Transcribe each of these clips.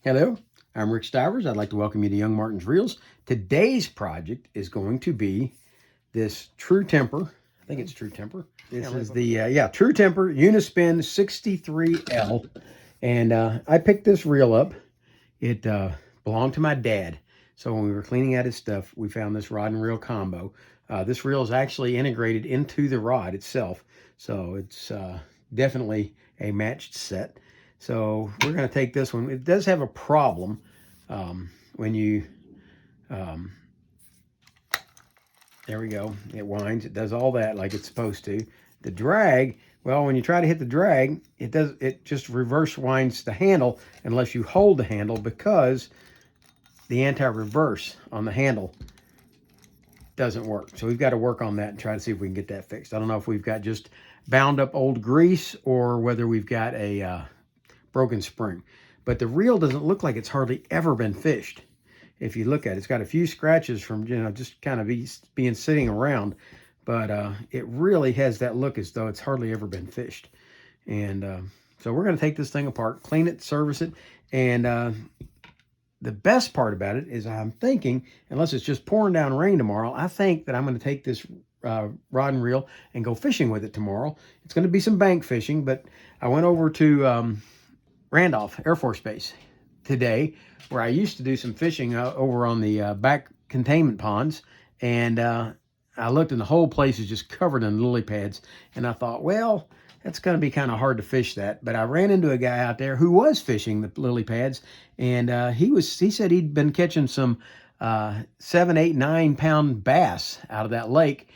Hello, I'm Rick Stivers. I'd like to welcome you to Young Martin's Reels. Today's project is going to be this True Temper. I think it's True Temper. This is the True Temper Uni-Spin 63L. And I picked this reel up. It belonged to my dad. So when we were cleaning out his stuff, we found this rod and reel combo. This reel is actually integrated into the rod itself. So it's definitely a matched set. So we're going to take this one. It does have a problem when you, there we go. It winds. It does all that like it's supposed to. The drag, well, when you try to hit the drag, it just reverse winds the handle unless you hold the handle, because the anti-reverse on the handle doesn't work. So we've got to work on that and try to see if we can get that fixed. I don't know if we've got just bound up old grease or whether we've got a broken spring. But the reel doesn't look like it's hardly ever been fished. If you look at it, it's got a few scratches from, just kind of being sitting around. But it really has that look as though it's hardly ever been fished. And so we're going to take this thing apart, clean it, service it. And the best part about it is I'm thinking, unless it's just pouring down rain tomorrow, I think that I'm going to take this rod and reel and go fishing with it tomorrow. It's going to be some bank fishing, but I went over to Randolph Air Force Base today, where I used to do some fishing over on the back containment ponds. And I looked, and the whole place is just covered in lily pads. And I thought, well, that's going to be kind of hard to fish that. But I ran into a guy out there who was fishing the lily pads. And he said he'd been catching some 7, 8, 9 pound bass out of that lake.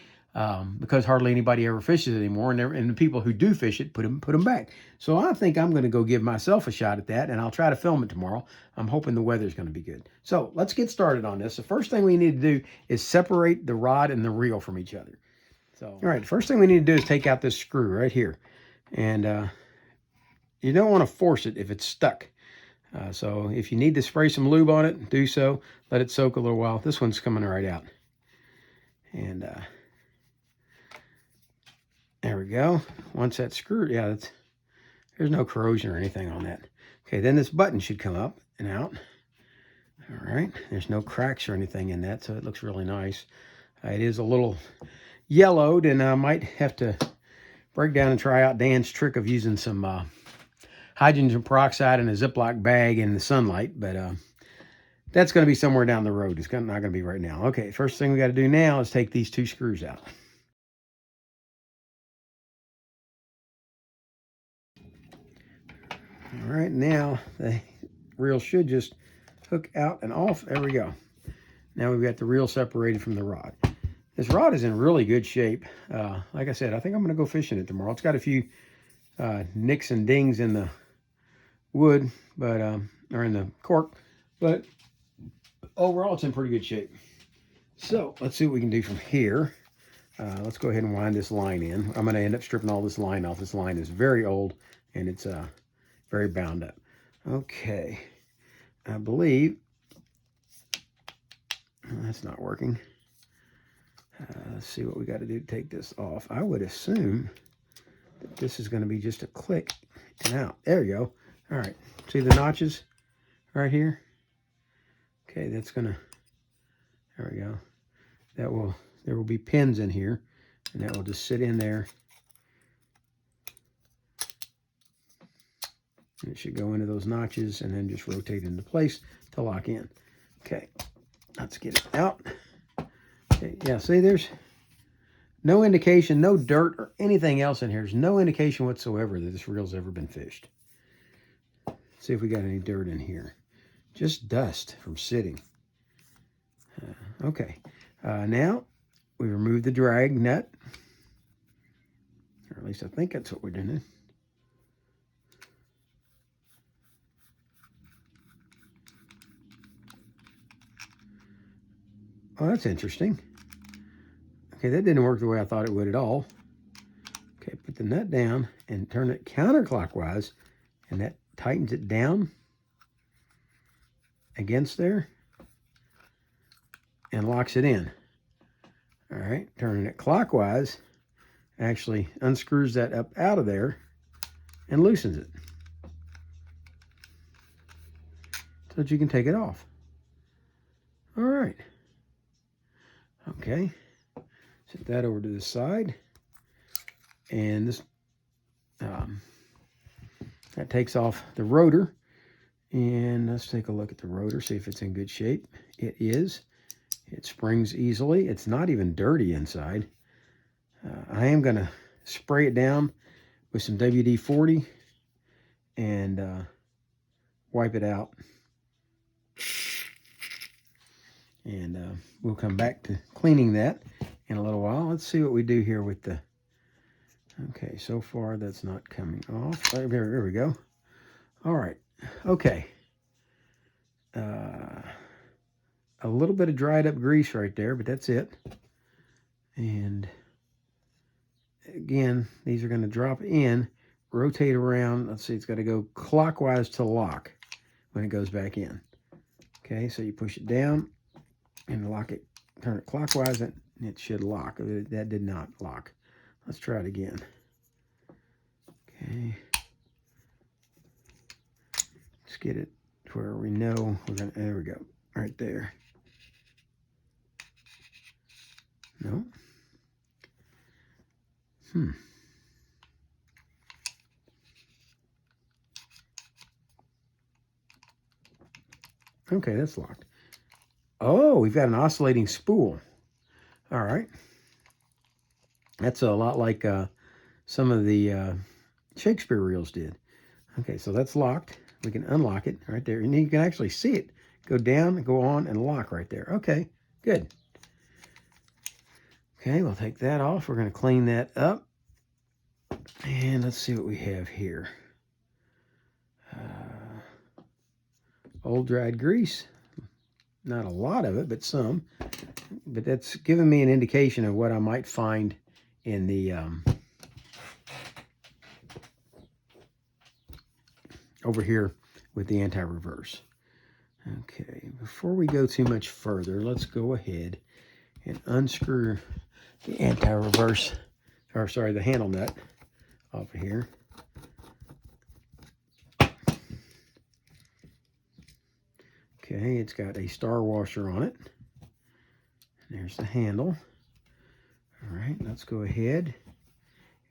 Because hardly anybody ever fishes it anymore, and the people who do fish it put them back. So I think I'm going to go give myself a shot at that, and I'll try to film it tomorrow. I'm hoping the weather's going to be good. So let's get started on this. The first thing we need to do is separate the rod and the reel from each other. So, all right, the first thing we need to do is take out this screw right here. And you don't want to force it if it's stuck. So if you need to spray some lube on it, do so. Let it soak a little while. This one's coming right out. And there we go. Once that's screwed, there's no corrosion or anything on that. Okay, then this button should come up and out. All right, there's no cracks or anything in that, so it looks really nice. It is a little yellowed, and I might have to break down and try out Dan's trick of using some hydrogen peroxide in a Ziploc bag in the sunlight, but that's going to be somewhere down the road. It's not going to be right now. Okay, first thing we got to do now is take these 2 screws out. All right, now the reel should just hook out and off. There we go. Now we've got the reel separated from the rod. This rod is in really good shape. Like I said, I think I'm going to go fishing it tomorrow. It's got a few nicks and dings in the wood, but or in the cork, but overall it's in pretty good shape. So let's see what we can do from here. Let's go ahead and wind this line in. I'm going to end up stripping all this line off. This line is very old, and it's very bound up. Okay, I believe that's not working. Let's see what we got to do to take this off. I would assume that this is going to be just a click and out. There you go. All right, see the notches right here? Okay, that's gonna, there we go. There will be pins in here, and that will just sit in there. And it should go into those notches and then just rotate into place to lock in. Okay, let's get it out. Okay, yeah, see, there's no indication, no dirt or anything else in here. There's no indication whatsoever that this reel's ever been fished. Let's see if we got any dirt in here. Just dust from sitting. Okay, now we remove the drag nut, or at least I think that's what we're doing. Oh, that's interesting. Okay, that didn't work the way I thought it would at all. Okay, put the nut down and turn it counterclockwise, and that tightens it down against there and locks it in. All right, turning it clockwise actually unscrews that up out of there and loosens it. so that you can take it off. All right. Okay. Set that over to the side. And this that takes off the rotor. And let's take a look at the rotor, see if it's in good shape. It is. It springs easily. It's not even dirty inside. I am going to spray it down with some WD-40 and wipe it out. And we'll come back to cleaning that in a little while. Let's see what we do here with the... Okay, so far that's not coming off. There we go. All right. Okay. A little bit of dried up grease right there, but that's it. And again, these are going to drop in, rotate around. Let's see, it's got to go clockwise to lock when it goes back in. Okay, so you push it down and lock it, turn it clockwise, and it should lock. That did not lock. Let's try it again. Okay. Let's get it to where we know we're going to, there we go, right there. No. Okay, that's locked. Oh, we've got an oscillating spool. All right. That's a lot like some of the Shakespeare reels did. Okay, so that's locked. We can unlock it right there. And you can actually see it go down, go on, and lock right there. Okay, good. Okay, we'll take that off. We're going to clean that up. And let's see what we have here. Old dried grease. Not a lot of it, but some. But that's giving me an indication of what I might find in the over here with the anti-reverse. Okay, before we go too much further, let's go ahead and unscrew the anti-reverse, or sorry, the handle nut off of here. Okay, it's got a star washer on it. There's the handle. All right, let's go ahead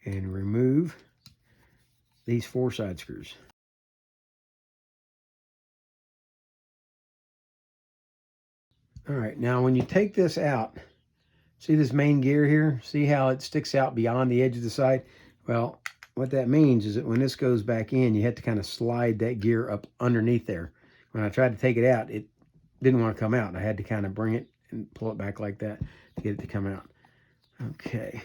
and remove these 4 side screws. All right, now when you take this out, see this main gear here? See how it sticks out beyond the edge of the side? Well, what that means is that when this goes back in, you have to kind of slide that gear up underneath there. When I tried to take it out, it didn't want to come out. I had to kind of bring it and pull it back like that to get it to come out. Okay.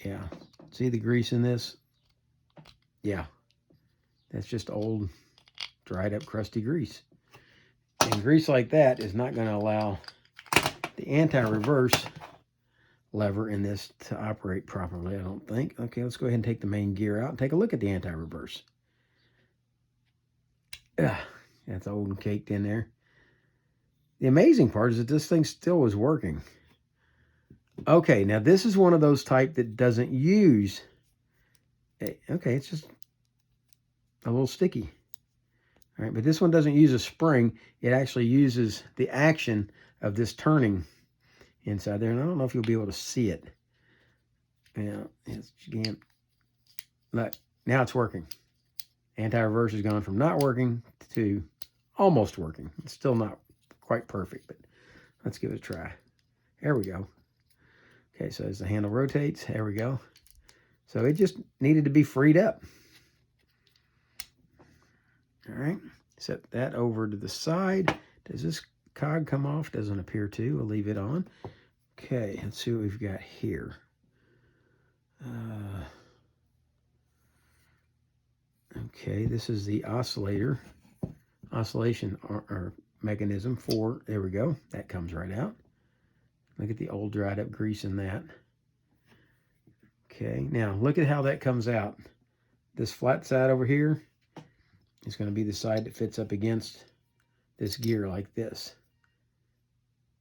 Yeah. See the grease in this? Yeah. That's just old, dried up, crusty grease. And grease like that is not going to allow the anti-reverse lever in this to operate properly, I don't think. Okay, let's go ahead and take the main gear out and take a look at the anti-reverse. That's old and caked in there. The amazing part is that this thing still was working. Okay, now this is one of those type that doesn't use... Okay, it's just a little sticky. All right, but this one doesn't use a spring. It actually uses the action of this turning inside there. And I don't know if you'll be able to see it. Yeah, again, look, now it's working. Anti-reverse has gone from not working to almost working. It's still not quite perfect, but let's give it a try. There we go. Okay, so as the handle rotates, there we go. So it just needed to be freed up. All right, set that over to the side. Does this cog come off? Doesn't appear to. We'll leave it on. Okay, let's see what we've got here. Okay, this is the oscillation or mechanism for, there we go. That comes right out. Look at the old dried up grease in that. Okay, now look at how that comes out. This flat side over here is going to be the side that fits up against this gear like this.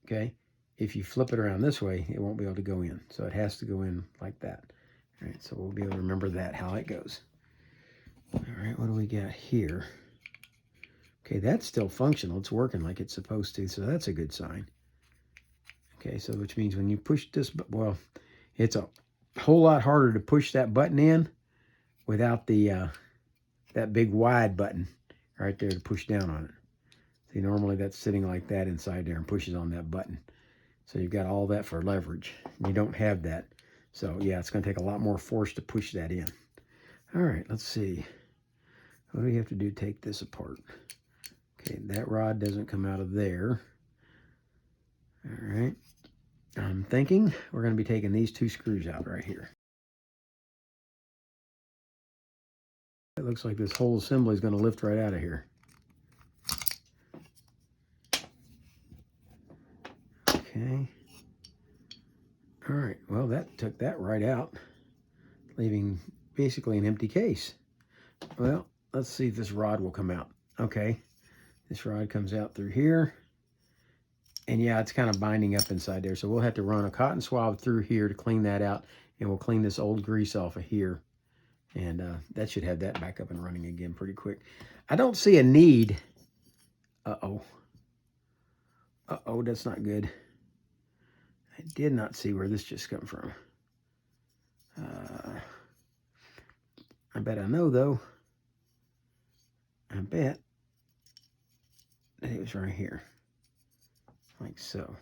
Okay, if you flip it around this way, it won't be able to go in. So it has to go in like that. All right, so we'll be able to remember that, how it goes. All right, what do we got here? Okay, that's still functional. It's working like it's supposed to, so that's a good sign. Okay, so which means when you push this, well, it's a whole lot harder to push that button in without the that big wide button right there to push down on it. See, normally that's sitting like that inside there and pushes on that button. So you've got all that for leverage. You don't have that. So yeah, it's going to take a lot more force to push that in. All right, let's see. What do we have to do to take this apart? Okay, that rod doesn't come out of there. All right. I'm thinking we're going to be taking these two screws out right here. It looks like this whole assembly is going to lift right out of here. Okay. All right, well, that took that right out, leaving basically an empty case. Well, let's see if this rod will come out. Okay, this rod comes out through here. And yeah, it's kind of binding up inside there. So we'll have to run a cotton swab through here to clean that out. And we'll clean this old grease off of here. And that should have that back up and running again pretty quick. I don't see a need. Uh-oh. Uh-oh, that's not good. I did not see where this just come from. I bet I know, though. I bet that it was right here. Like so.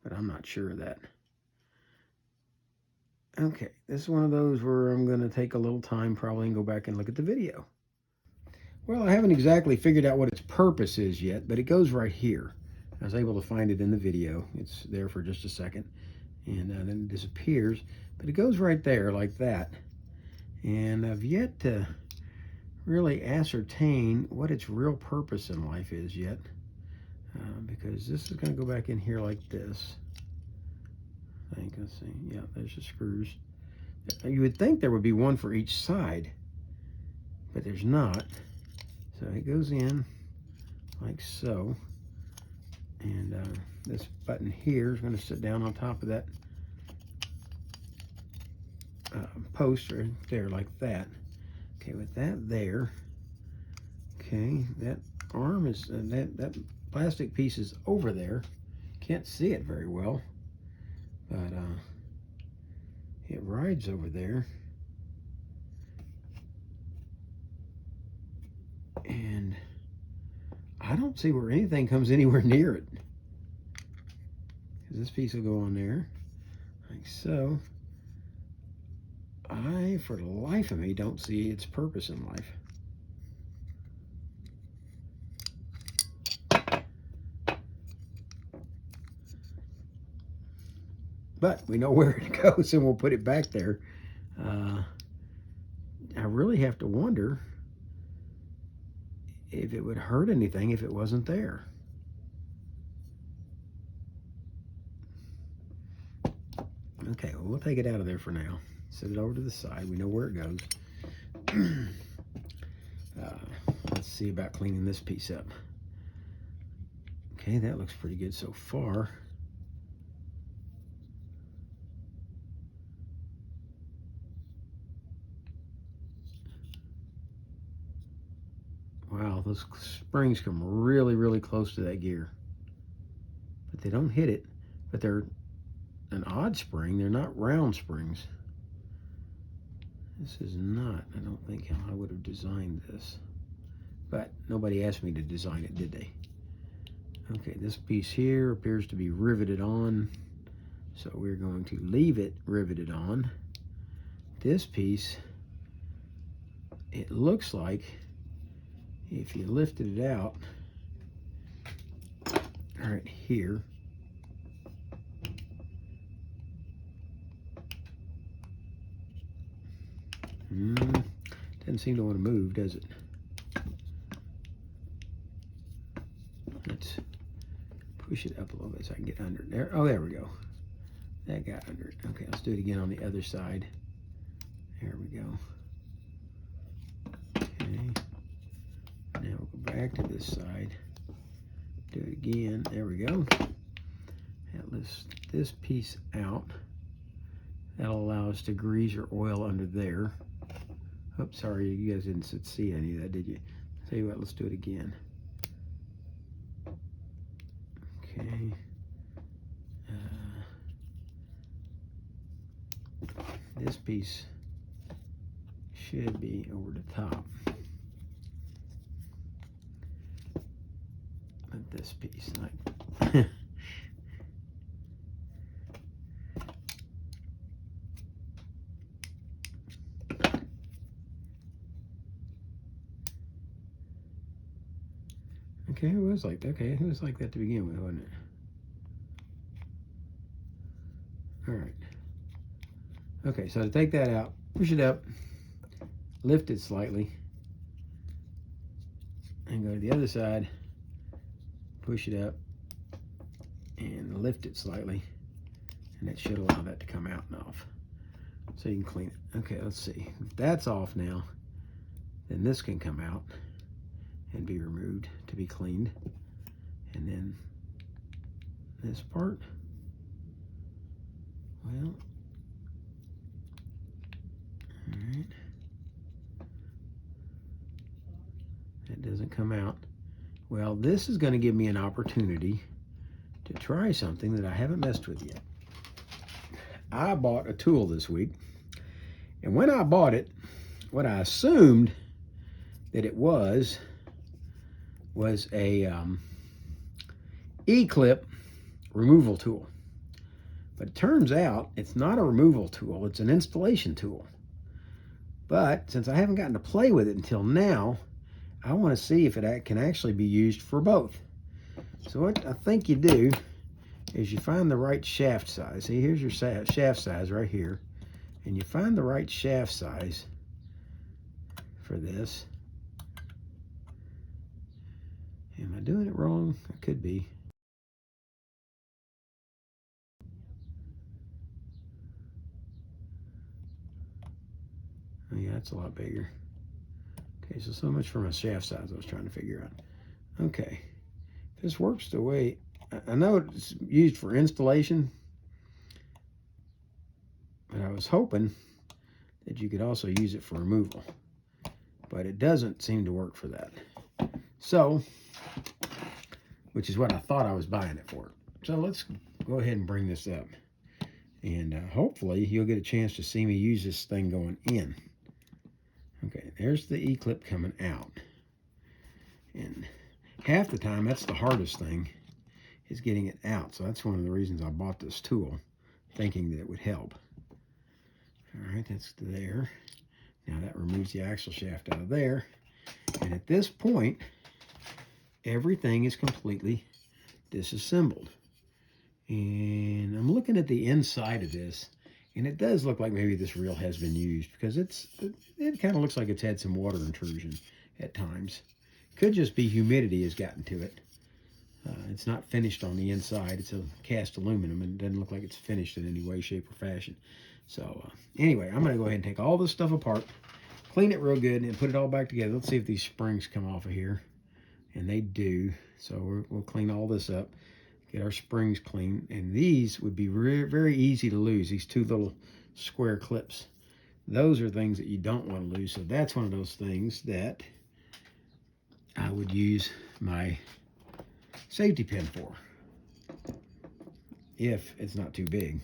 But I'm not sure of that. Okay, this is one of those where I'm going to take a little time probably and go back and look at the video. Well, I haven't exactly figured out what its purpose is yet, but it goes right here. I was able to find it in the video. It's there for just a second, and then it disappears. But it goes right there like that. And I've yet to really ascertain what its real purpose in life is yet. Because this is going to go back in here like this. I think, let's see, yeah, there's the screws. You would think there would be one for each side, but there's not. So it goes in like so. And this button here is going to sit down on top of that post right there like that. Okay, with that there, okay, that arm is, that plastic piece is over there. Can't see it very well, but it rides over there. And I don't see where anything comes anywhere near it. Because this piece will go on there, like so. I, for the life of me, don't see its purpose in life. But we know where it goes, and we'll put it back there. I really have to wonder if it would hurt anything if it wasn't there. Okay, well, we'll take it out of there for now. Set it over to the side. We know where it goes. Let's see about cleaning this piece up. Okay, that looks pretty good so far. Wow, those springs come really, really close to that gear. But they don't hit it. But they're an odd spring. They're not round springs. This is not, I don't think, how I would have designed this. But nobody asked me to design it, did they? Okay, this piece here appears to be riveted on. So we're going to leave it riveted on. This piece, it looks like if you lifted it out right here, doesn't seem to want to move, does it? Let's push it up a little bit so I can get under it there. Oh, there we go. That got under it. Okay, let's do it again on the other side. There we go. Okay. Now we'll go back to this side. Do it again. There we go. That lifts this piece out. That'll allow us to grease or oil under there. Oops, sorry, you guys didn't see any of that, did you? Tell you what, let's do it again. Okay. This piece should be over the top. But this piece, like okay, it was like that. Okay, it was like that to begin with, wasn't it? All right. Okay, so to take that out, push it up, lift it slightly, and go to the other side, push it up, and lift it slightly, and that should allow that to come out and off. So you can clean it. Okay, let's see. If that's off now, then this can come out and be removed to be cleaned. And then this part, well, all right. That doesn't come out. Well, this is going to give me an opportunity to try something that I haven't messed with yet. I bought a tool this week, and when I bought it, what I assumed that it was a E-clip removal tool. But it turns out it's not a removal tool, it's an installation tool. But since I haven't gotten to play with it until now, I want to see if it can actually be used for both. So what I think you do is you find the right shaft size. See, here's your shaft size right here. And you find the right shaft size for this. Am I doing it wrong? I could be. Oh yeah, that's a lot bigger. Okay, so much for my shaft size I was trying to figure out. Okay, if this works the way, I know it's used for installation, but I was hoping that you could also use it for removal. But it doesn't seem to work for that. So, which is what I thought I was buying it for. So let's go ahead and bring this up. And hopefully you'll get a chance to see me use this thing going in. Okay, there's the E-clip coming out. And half the time, that's the hardest thing, is getting it out. So that's one of the reasons I bought this tool, thinking that it would help. All right, that's there. Now that removes the axle shaft out of there. And at this point, everything is completely disassembled. And I'm looking at the inside of this, and it does look like maybe this reel has been used, because it kind of looks like it's had some water intrusion at times. Could just be humidity has gotten to it. It's not finished on the inside. It's a cast aluminum, and it doesn't look like it's finished in any way, shape, or fashion. So anyway, I'm going to go ahead and take all this stuff apart, clean it real good, and put it all back together. Let's see if these springs come off of here. And they do. So we'll clean all this up, get our springs clean. And these would be very easy to lose, these two little square clips. Those are things that you don't want to lose. So that's one of those things that I would use my safety pin for, if it's not too big.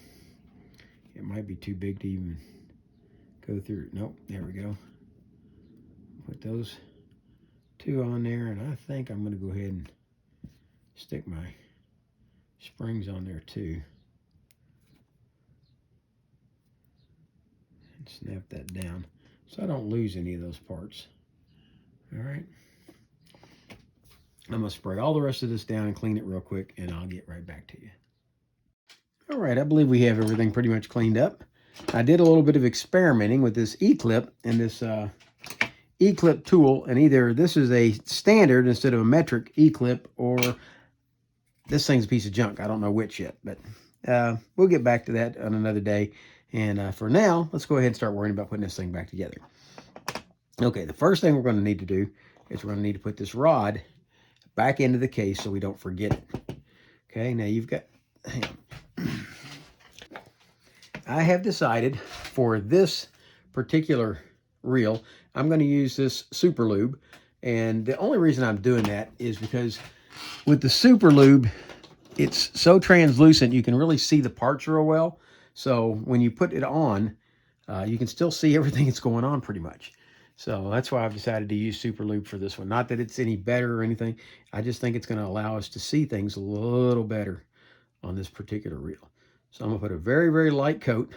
It might be too big to even go through. Nope, there we go. Put those two on there, and I think I'm going to go ahead and stick my springs on there too. And snap that down so I don't lose any of those parts. All right. I'm going to spray all the rest of this down and clean it real quick, and I'll get right back to you. All right, I believe we have everything pretty much cleaned up. I did a little bit of experimenting with this E-clip and this E-clip tool, and either this is a standard instead of a metric E-clip, or this thing's a piece of junk. I don't know which yet, but we'll get back to that on another day. And for now, let's go ahead and start worrying about putting this thing back together. Okay, the first thing we're going to need to do is we're going to need to put this rod back into the case so we don't forget it. Okay, now you've got, hang on. I have decided for this particular reel, I'm going to use this Super Lube. And the only reason I'm doing that is because with the Super Lube, it's so translucent, you can really see the parts real well. So when you put it on, you can still see everything that's going on pretty much. So that's why I've decided to use Super Lube for this one. Not that it's any better or anything. I just think it's going to allow us to see things a little better on this particular reel. So I'm going to put a very, very light coat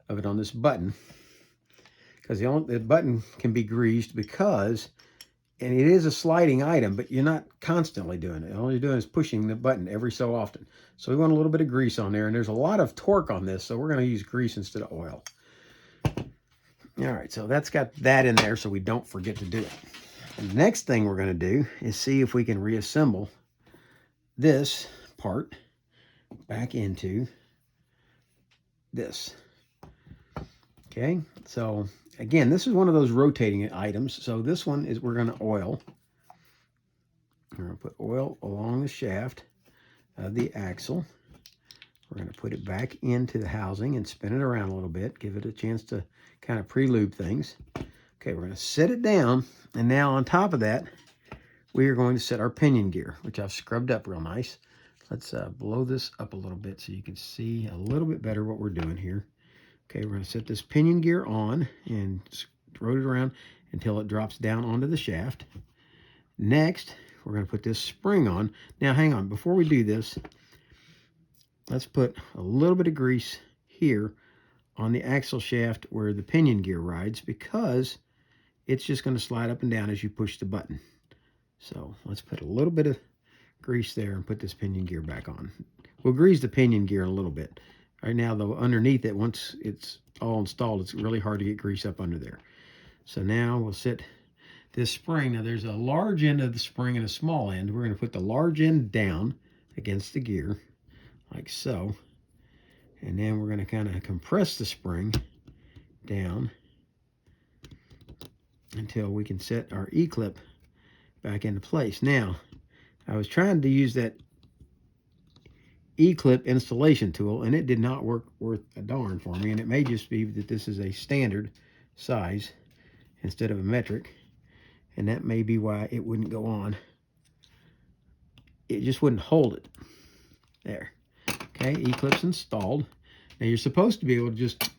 of it on this button, because the button can be greased because, and it is a sliding item, but you're not constantly doing it. All you're doing is pushing the button every so often. So we want a little bit of grease on there, and there's a lot of torque on this, so we're going to use grease instead of oil. All right, so that's got that in there so we don't forget to do it. And the next thing we're going to do is see if we can reassemble this part back into this. Okay, so again, this is one of those rotating items. So this one is, we're going to oil. We're going to put oil along the shaft of the axle. We're going to put it back into the housing and spin it around a little bit, give it a chance to kind of pre-lube things. Okay, we're going to set it down, and now on top of that, we are going to set our pinion gear, which I've scrubbed up real nice. Let's blow this up a little bit so you can see a little bit better what we're doing here. Okay, we're going to set this pinion gear on and rotate it around until it drops down onto the shaft. Next, we're going to put this spring on. Now, hang on. Before we do this, let's put a little bit of grease here on the axle shaft where the pinion gear rides, because it's just going to slide up and down as you push the button. So let's put a little bit of grease there and put this pinion gear back on. We'll grease the pinion gear a little bit. Right now, though, underneath it, once it's all installed, it's really hard to get grease up under there. So now we'll set this spring. Now, there's a large end of the spring and a small end. We're going to put the large end down against the gear, like so. And then we're going to kind of compress the spring down until we can set our E-clip back into place. Now, I was trying to use that E-clip installation tool, and it did not work worth a darn for me, and it may just be that this is a standard size instead of a metric, and that may be why it wouldn't go on. It just wouldn't hold it. There. Okay, E-clip's installed. Now you're supposed to be able to just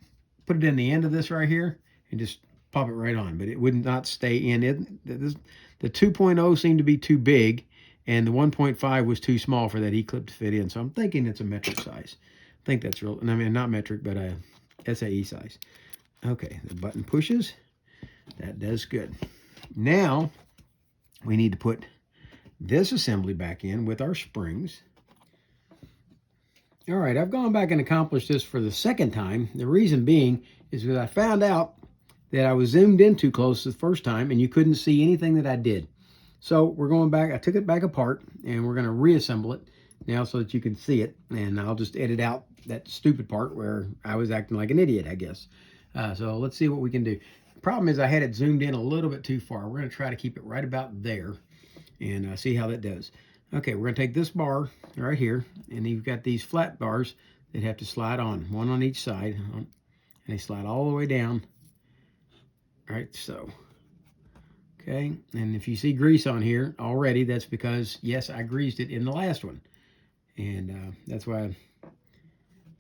put it in the end of this right here and just pop it right on, but it would not stay in. The 2.0 seemed to be too big, and the 1.5 was too small for that E-clip to fit in. So I'm thinking it's a metric size. I think that's real. I mean, not metric, but a SAE size. Okay, the button pushes. That does good. Now we need to put this assembly back in with our springs. All right, I've gone back and accomplished this for the second time. The reason being is because I found out that I was zoomed in too close the first time and you couldn't see anything that I did. So we're going back. I took it back apart and we're going to reassemble it now so that you can see it. And I'll just edit out that stupid part where I was acting like an idiot, I guess. So let's see what we can do. The problem is I had it zoomed in a little bit too far. We're going to try to keep it right about there and see how that does. Okay, we're going to take this bar right here, and you've got these flat bars that have to slide on, one on each side, and they slide all the way down, right, so. Okay, and if you see grease on here already, that's because, yes, I greased it in the last one, and that's why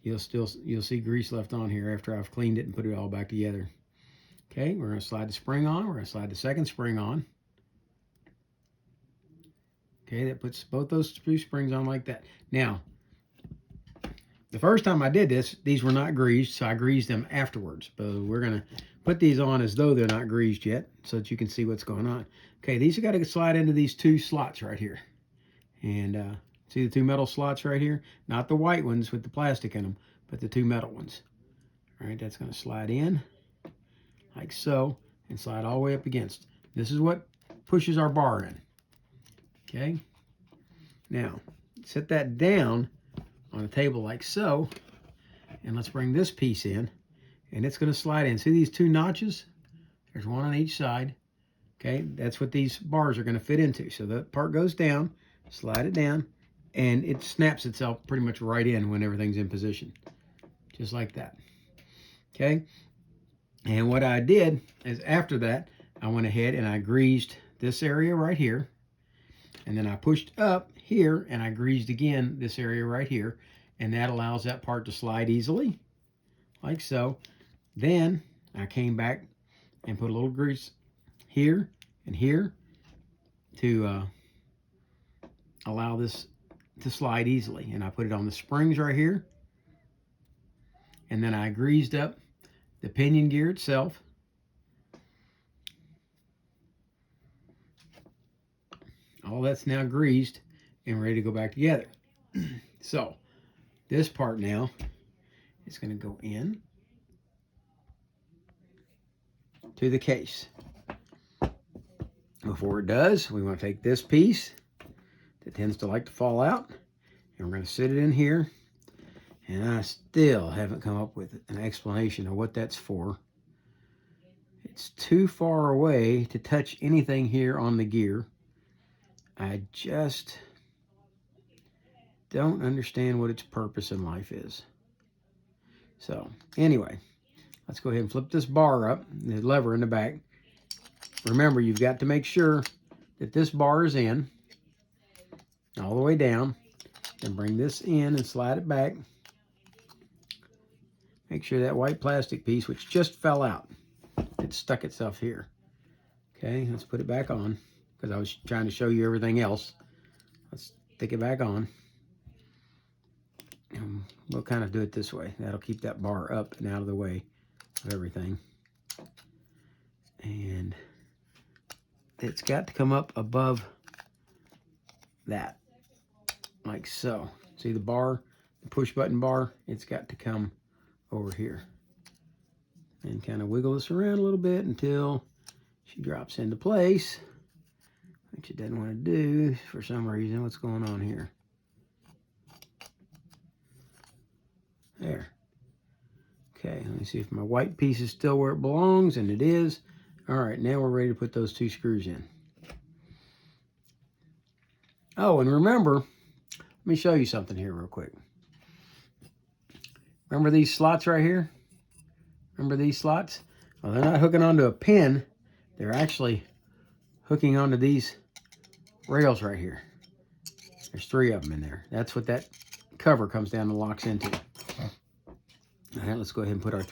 you'll see grease left on here after I've cleaned it and put it all back together. Okay, we're going to slide the spring on. We're going to slide the second spring on. Okay, that puts both those two springs on like that. Now, the first time I did this, these were not greased, so I greased them afterwards. But we're going to put these on as though they're not greased yet so that you can see what's going on. Okay, these have got to slide into these two slots right here. And see the two metal slots right here? Not the white ones with the plastic in them, but the two metal ones. All right, that's going to slide in like so and slide all the way up against. This is what pushes our bar in. Okay, now set that down on a table like so, and let's bring this piece in, and it's going to slide in. See these two notches? There's one on each side. Okay, that's what these bars are going to fit into. So that part goes down, slide it down, and it snaps itself pretty much right in when everything's in position, just like that. Okay, And what I did is after that, I went ahead and I greased this area right here. And then I pushed up here and I greased again this area right here. And that allows that part to slide easily, like so. Then I came back and put a little grease here and here to allow this to slide easily. And I put it on the springs right here. And then I greased up the pinion gear itself. All that's now greased and ready to go back together. So this part now is going to go in to the case. Before it does, we want to take this piece that tends to like to fall out, and we're going to sit it in here. And I still haven't come up with an explanation of what that's for. It's too far away to touch anything here on the gear. I just don't understand what its purpose in life is. So anyway, let's go ahead and flip this bar up, the lever in the back. Remember, you've got to make sure that this bar is in all the way down. Then bring this in and slide it back. Make sure that white plastic piece, which just fell out, it stuck itself here. Okay, let's put it back on because I was trying to show you everything else. Let's stick it back on. And we'll kind of do it this way. That'll keep that bar up and out of the way of everything. And it's got to come up above that, like so. See the bar, the push button bar? It's got to come over here. And kind of wiggle this around a little bit until she drops into place, which it doesn't want to do for some reason. What's going on here? There. Okay, let me see if my white piece is still where it belongs, and it is. All right, now we're ready to put those 2 screws in. Oh, and remember, let me show you something here real quick. Remember these slots right here? Remember these slots? Well, they're not hooking onto a pin. They're actually hooking onto these rails right here. There's 3 of them in there. That's what that cover comes down and locks into. All right, let's go ahead and put our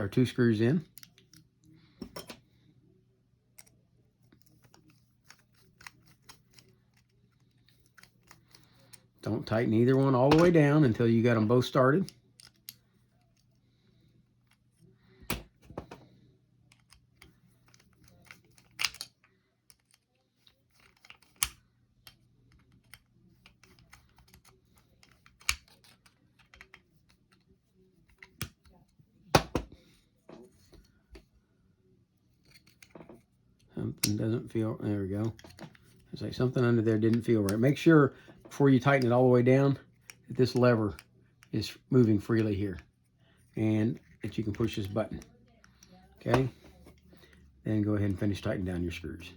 2 screws in. Don't tighten either one all the way down until you got them both started. Something doesn't feel, there we go. It's like something under there didn't feel right. Make sure before you tighten it all the way down that this lever is moving freely here and that you can push this button. Okay? Then go ahead and finish tightening down your screws.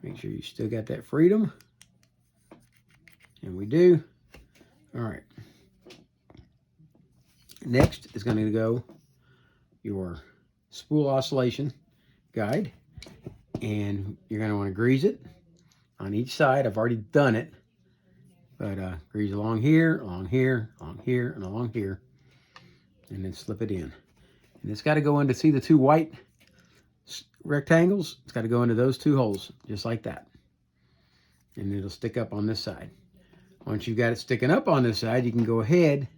Make sure you still got that freedom. And we do. All right. Next is going to go your spool oscillation guide. And you're going to want to grease it on each side. I've already done it. But grease along here, along here, along here, and along here. And then slip it in. And it's got to go into, see the 2 white rectangles? It's got to go into those 2 holes, just like that. And it'll stick up on this side. Once you've got it sticking up on this side, you can go ahead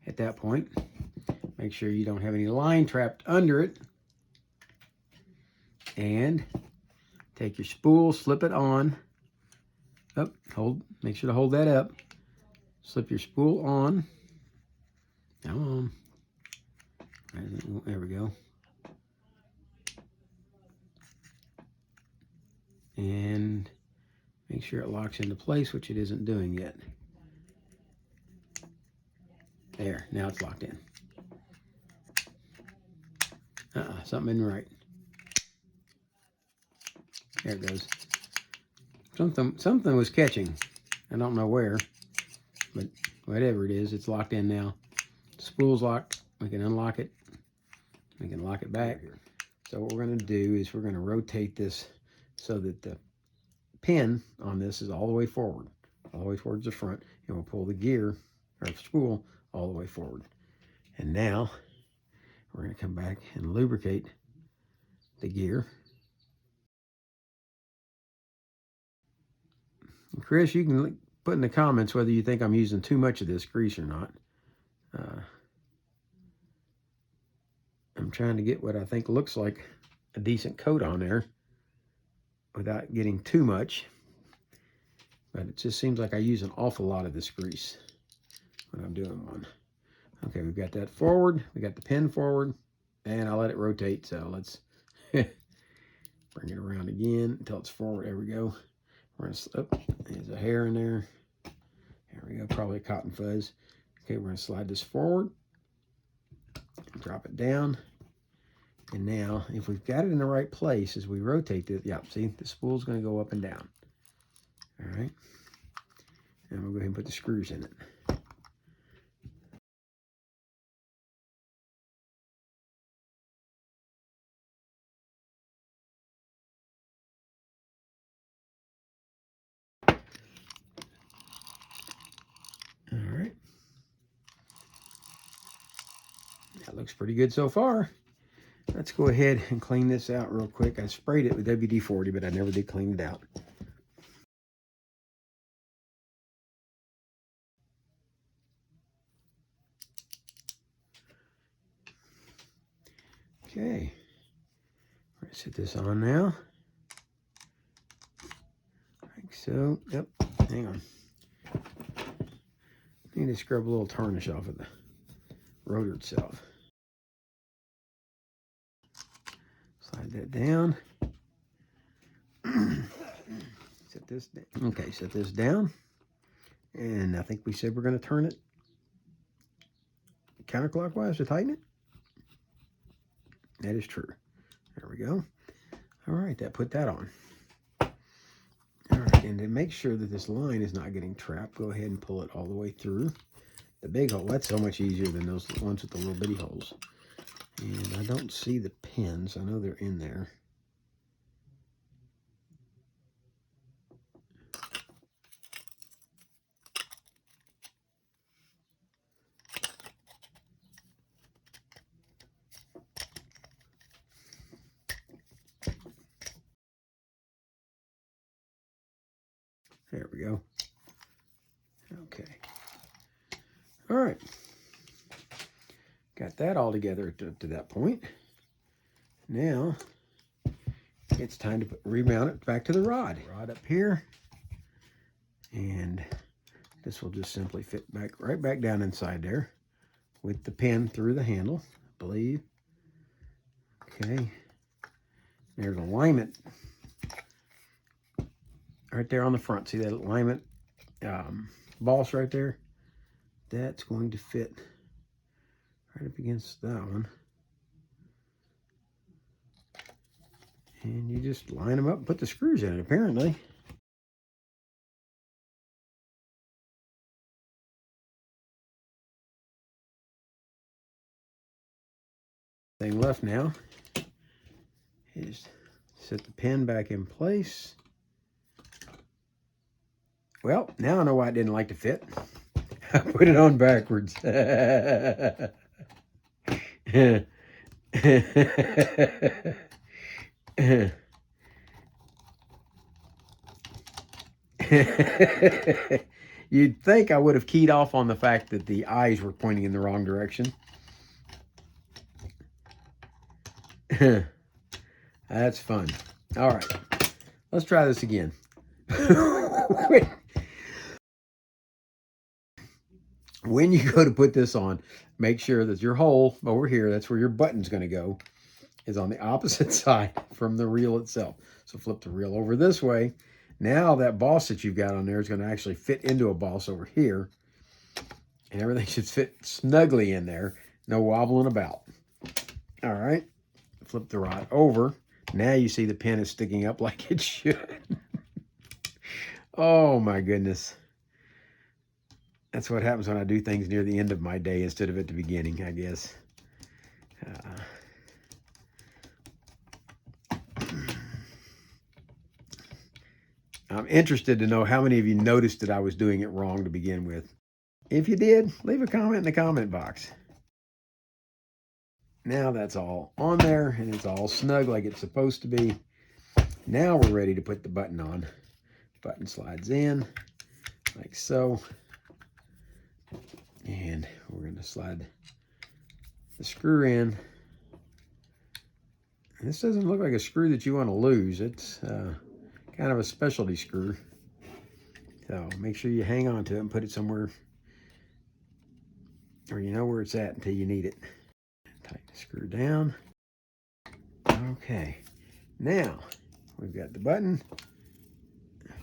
at that point. Make sure you don't have any line trapped under it. And take your spool, slip it on. Up, make sure to hold that up. Slip your spool on. Come on. There we go. And make sure it locks into place, which it isn't doing yet. There, now it's locked in. Something isn't right. There it goes. Something was catching. I don't know where, but whatever it is, it's locked in now. The spool's locked. We can unlock it. We can lock it back. So what we're going to do is we're going to rotate this so that the pin on this is all the way forward, all the way towards the front, and we'll pull the gear or spool all the way forward. And now we're going to come back and lubricate the gear. And Chris, you can put in the comments whether you think I'm using too much of this grease or not. I'm trying to get what I think looks like a decent coat on there without getting too much. But it just seems like I use an awful lot of this grease when I'm doing one. Okay, we've got that forward. We got the pin forward. And I'll let it rotate. So let's bring it around again until it's forward. There we go. We're going to, oh, there's a hair in there. There we go, probably a cotton fuzz. Okay, we're going to slide this forward. Drop it down. And now, if we've got it in the right place as we rotate this, yeah, see, the spool's going to go up and down. All right. And we'll go ahead and put the screws in it. All right. That looks pretty good so far. Let's go ahead and clean this out real quick. I sprayed it with WD-40, but I never did clean it out. Okay. We're going to set this on now. Like so. Yep. Hang on. Need to scrub a little tarnish off of the rotor itself. Slide that down. Set this down. Okay, set this down. And I think we said we're going to turn it counterclockwise to tighten it. That is true. There we go. All right, that put that on. All right, and to make sure that this line is not getting trapped, go ahead and pull it all the way through. The big hole, that's so much easier than those ones with the little bitty holes. And I don't see the pins. I know they're in there. There we go. Okay. All right. Got that all together to that point. Now, it's time to remount it back to the rod. Rod up here. And this will just simply fit back right back down inside there with the pin through the handle, I believe. Okay. There's alignment right there on the front. See that alignment boss right there? That's going to fit right up against that one. And you just line them up and put the screws in it, apparently. Thing left now is set the pin back in place. Well, now I know why it didn't like to fit. I put it on backwards. You'd think I would have keyed off on the fact that the eyes were pointing in the wrong direction. That's fun. All right, let's try this again. When you go to put this on, make sure that your hole over here, that's where your button's going to go, is on the opposite side from the reel itself. So flip the reel over this way. Now that boss that you've got on there is going to actually fit into a boss over here. And everything should fit snugly in there. No wobbling about. All right. Flip the rod over. Now you see the pin is sticking up like it should. Oh my goodness. That's what happens when I do things near the end of my day instead of at the beginning, I guess. I'm interested to know how many of you noticed that I was doing it wrong to begin with. If you did, leave a comment in the comment box. Now that's all on there and it's all snug like it's supposed to be. Now we're ready to put the button on. Button slides in like so. And we're going to slide the screw in. And this doesn't look like a screw that you want to lose. It's kind of a specialty screw. So make sure you hang on to it and put it somewhere where you know where it's at until you need it. Tighten the screw down. Okay, now we've got the button.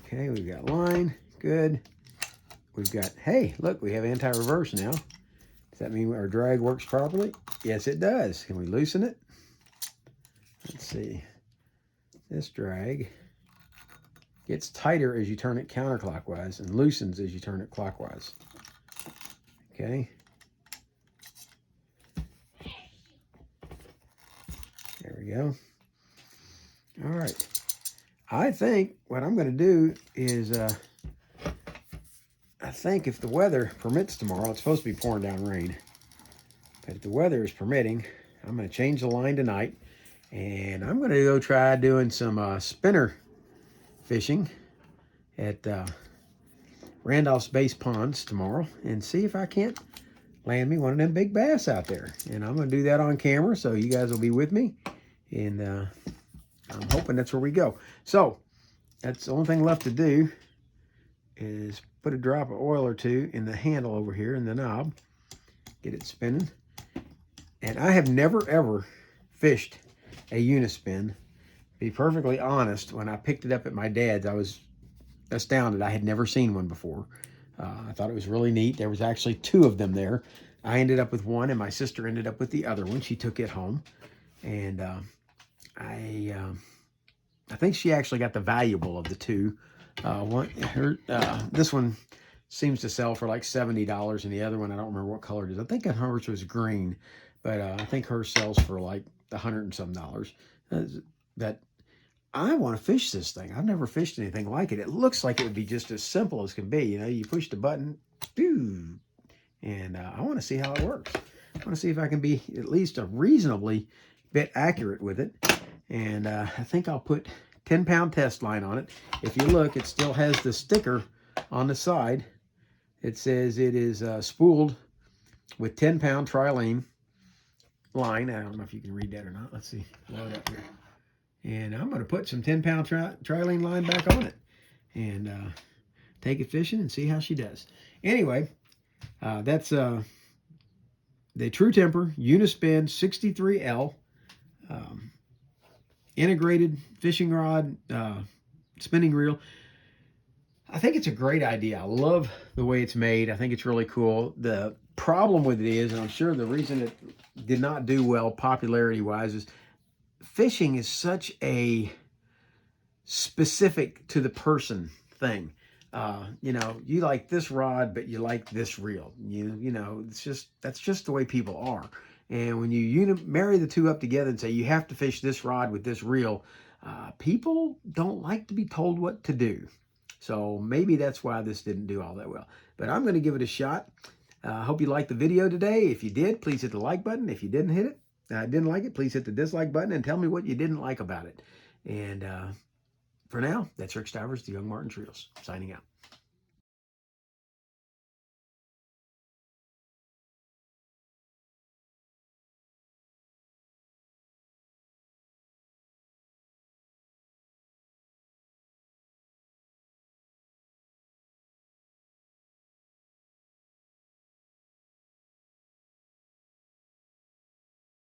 Okay, we've got line. Good. We've got, hey, look, we have anti-reverse now. Does that mean our drag works properly? Yes, it does. Can we loosen it? Let's see. This drag gets tighter as you turn it counterclockwise and loosens as you turn it clockwise. Okay. There we go. All right. I think what I'm going to do is, I think if the weather permits tomorrow, it's supposed to be pouring down rain, but if the weather is permitting, I'm going to change the line tonight, and I'm going to go try doing some spinner fishing at Randolph's Base Ponds tomorrow and see if I can't land me one of them big bass out there. And I'm going to do that on camera, so you guys will be with me, and I'm hoping that's where we go. So that's the only thing left to do is put a drop of oil or two in the handle over here in the knob, get it spinning. And I have never ever fished a Uni-Spin. To be perfectly honest, when I picked it up at my dad's, I was astounded. I had never seen one before. I thought it was really neat. There was actually two of them there. I ended up with one and my sister ended up with the other one. She took it home, and I think she actually got the valuable of the two. This one seems to sell for like $70, and the other one, I don't remember what color it is. I think hers was green, but I think hers sells for like $100 and some. That I want to fish this thing. I've never fished anything like it. It looks like it would be just as simple as can be. You know, you push the button, doo, and I want to see how it works. I want to see if I can be at least a reasonably bit accurate with it. And I think I'll put 10-pound test line on it. If you look, it still has the sticker on the side. It says it is spooled with 10-pound trilene line. I don't know if you can read that or not. Let's see. Load up here. And I'm going to put some 10-pound trilene line back on it and take it fishing and see how she does. Anyway, that's the True Temper Uni-Spin 63L. Integrated fishing rod, spinning reel. I think it's a great idea. I love the way it's made. I think it's really cool. The problem with it is, and I'm sure the reason it did not do well popularity-wise, is fishing is such a specific to the person thing. You know, you like this rod, but you like this reel. You know, that's just the way people are. And when you marry the two up together and say you have to fish this rod with this reel, people don't like to be told what to do. So maybe that's why this didn't do all that well. But I'm going to give it a shot. I hope you liked the video today. If you did, please hit the like button. If you didn't hit it, didn't like it, please hit the dislike button and tell me what you didn't like about it. And for now, that's Rick Stivers, the Young Martin's Reels, signing out.